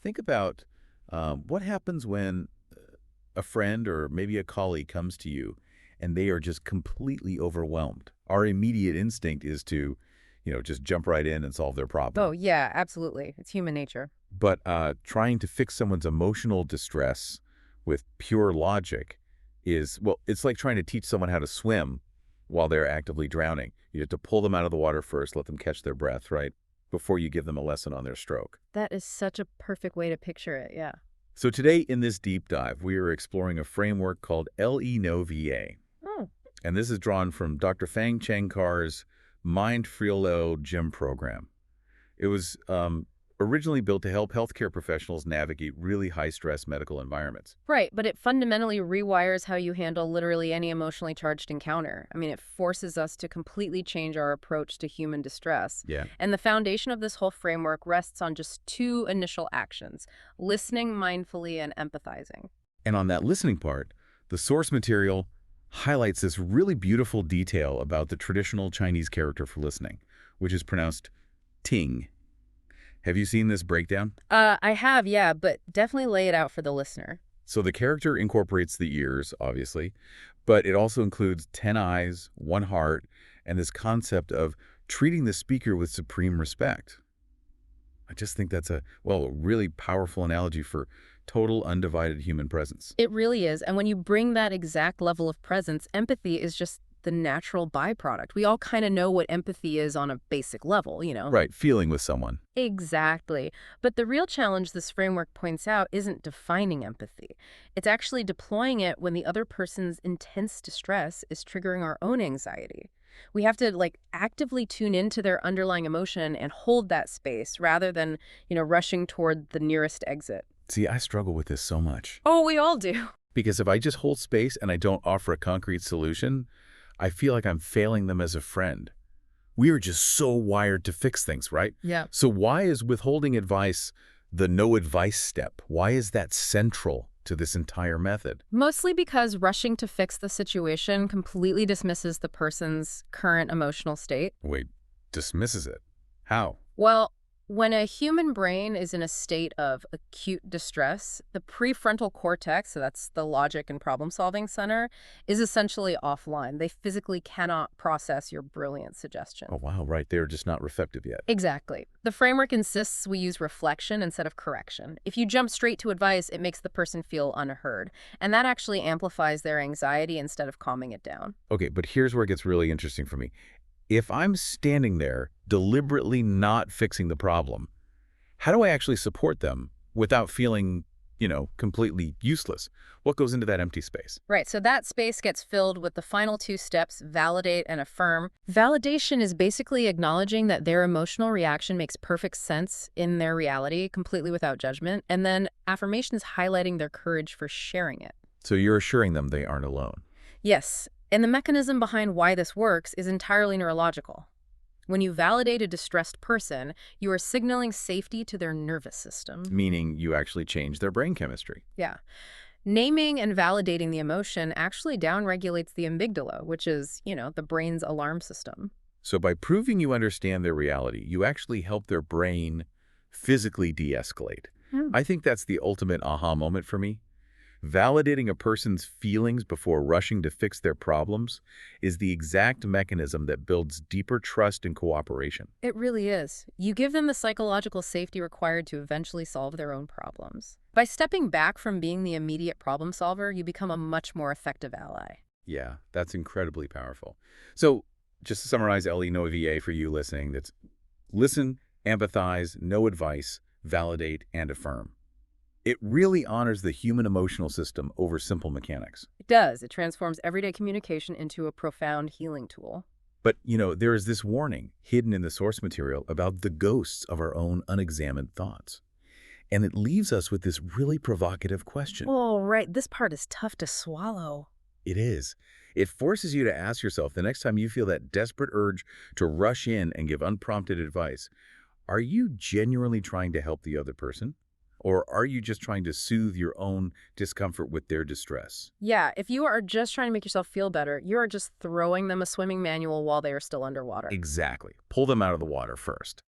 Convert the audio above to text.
Think about what happens when a friend or maybe a colleague comes to you and they are just completely overwhelmed. Our immediate instinct is to, just jump right in and solve their Oh, problem. yeah, absolutely. It's human nature. But trying to fix someone's emotional distress with pure logic is, well, it's like trying to teach someone how to swim while they're actively drowning. You have to pull them out of the water first, let them catch their breath, right? Before you give them a lesson on their stroke. That is such a perfect way to picture it, yeah. So today in this deep dive, we are exploring a framework called LENOVA. Oh, And this is drawn from Dr. Fang Cheng Carr's Mindfulness Gym program. It was originally built to help healthcare professionals navigate really high-stress medical environments. right, but it fundamentally rewires how you handle literally any emotionally charged encounter. I mean, it forces us to completely change our approach to human distress. Yeah. And the foundation of this whole framework rests on just two initial actions: listening mindfully and empathizing. And on that listening part, the source material highlights this really beautiful detail about the traditional Chinese character for listening, which is pronounced ting. Have you seen this breakdown? I have, yeah, but definitely lay it out for the listener. So the character incorporates the ears, obviously, but it also includes 10 eyes, one heart, and this concept of treating the speaker with supreme respect. I just think that's a really powerful analogy for total undivided human presence. It really is. And when you bring that exact level of presence, empathy is just the natural byproduct. We all kind of know what empathy is on a basic level, you know? Right, feeling with someone. Exactly. But the real challenge this framework points out isn't defining empathy. It's actually deploying it when the other person's intense distress is triggering our own anxiety. We have to actively tune into their underlying emotion and hold that space rather than, rushing toward the nearest exit. See, I struggle with this so much. Oh, we all do. Because if I just hold space and I don't offer a concrete solution, I feel like I'm failing them as a friend. We are just so wired to fix things, right? Yeah. So why is withholding advice the no advice step? Why is that central to this entire method? Mostly because rushing to fix the situation completely dismisses the person's current emotional state. Wait, dismisses it. How? Well, when a human brain is in a state of acute distress, the prefrontal cortex, so that's the logic and problem-solving center, is essentially offline. They physically cannot process your brilliant suggestion. Oh, wow, right. They're just not receptive yet. Exactly. The framework insists we use reflection instead of correction. If you jump straight to advice, it makes the person feel unheard, and that actually amplifies their anxiety instead of calming it down. Okay, but here's where it gets really interesting for me. If I'm standing there deliberately not fixing the problem, how do I actually support them without feeling, completely useless? What goes into that empty space? Right, so that space gets filled with the final two steps: validate and affirm. Validation is basically acknowledging that their emotional reaction makes perfect sense in their reality, completely without judgment. And then affirmation is highlighting their courage for sharing it. So you're assuring them they aren't alone. Yes, and the mechanism behind why this works is entirely neurological. When you validate a distressed person, you are signaling safety to their nervous system. Meaning you actually change their brain chemistry. Yeah. Naming and validating the emotion actually downregulates the amygdala, which is, the brain's alarm system. So by proving you understand their reality, you actually help their brain physically de-escalate. Hmm. I think that's the ultimate aha moment for me. Validating a person's feelings before rushing to fix their problems is the exact mechanism that builds deeper trust and cooperation. It really is. You give them the psychological safety required to eventually solve their own problems. By stepping back from being the immediate problem solver, you become a much more effective ally. Yeah, that's incredibly powerful. So just to summarize LE-NO-VA for you listening, that's listen, empathize, no advice, validate, and affirm. It really honors the human emotional system over simple mechanics. It does. It transforms everyday communication into a profound healing tool. But, there is this warning hidden in the source material about the ghosts of our own unexamined thoughts. And it leaves us with this really provocative question. Oh, right. This part is tough to swallow. It is. It forces you to ask yourself the next time you feel that desperate urge to rush in and give unprompted advice, are you genuinely trying to help the other person? Or are you just trying to soothe your own discomfort with their distress? Yeah, if you are just trying to make yourself feel better, you are just throwing them a swimming manual while they are still underwater. Exactly. Pull them out of the water first.